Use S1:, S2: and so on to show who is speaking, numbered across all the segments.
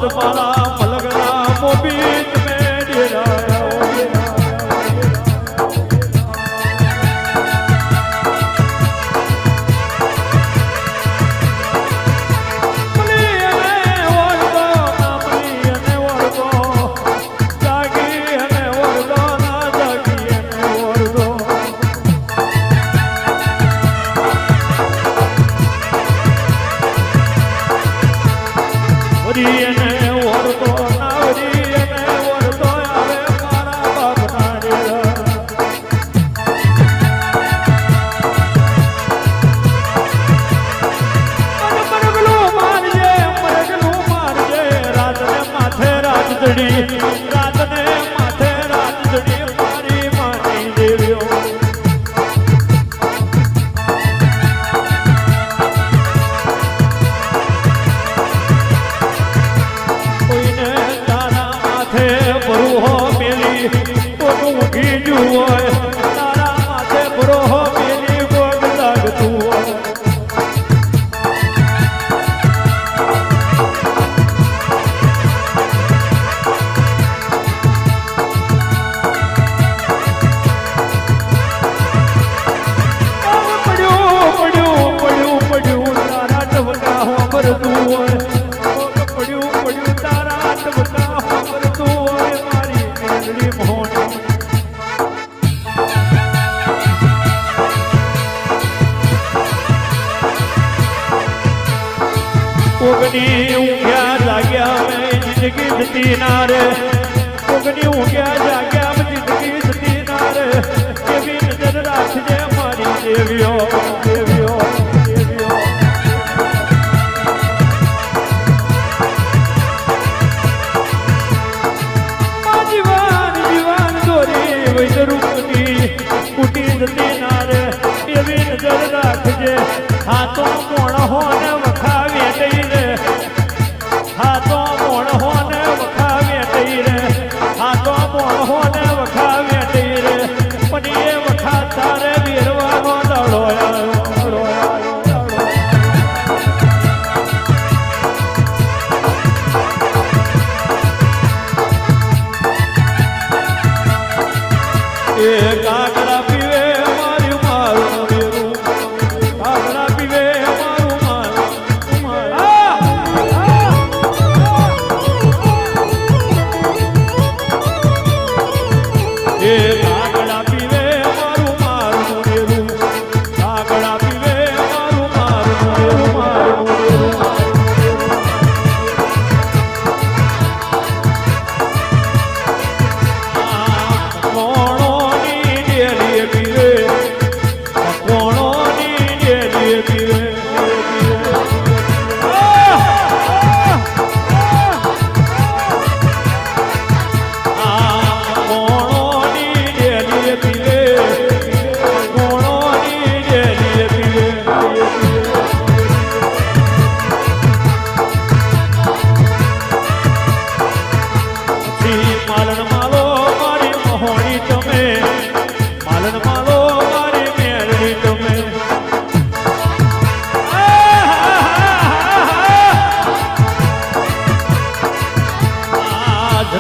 S1: મોહમ્મદ મારા મલગના મોબીત મેં ડેરાયા રાતને માથે રાજડી મારી માની દેવ્યો કોઈને તારા માથે બરુહો મેલી કોનું ગીજું હોય તારા માથે બરુહો મેલી ગોગ લાગતું હોય ઉગની ઊંઘ્યા જાગ્યા મેં જિંદગી જતી ના રે ઉગની ઊંઘ્યા જાગ્યા મેં જિંદગી જતી ના રે એવી નજર રાખજે મારી દેવીઓ દેવીઓ દેવીઓ જીવાન જીવાન દોરી વૈદરૂપની કુટી જતી ના રે એવી નજર રાખજે હાથો મોણ હોને વખાવી દઈ રે હાથો મોણ હોને વખાવી દઈ રે હાથો મોણ હોને વખાવી દઈ રે પણ એ વખા તારે વીરવાનો દડો એ કાગડા પીવે મારું મારું દેવું કાગડા પીવે મારું મારું એ કાગડા પીવે મારું મારું દેવું કાગડા પીવે મારું મારું દેવું મારું દેવું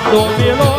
S1: તો મેલો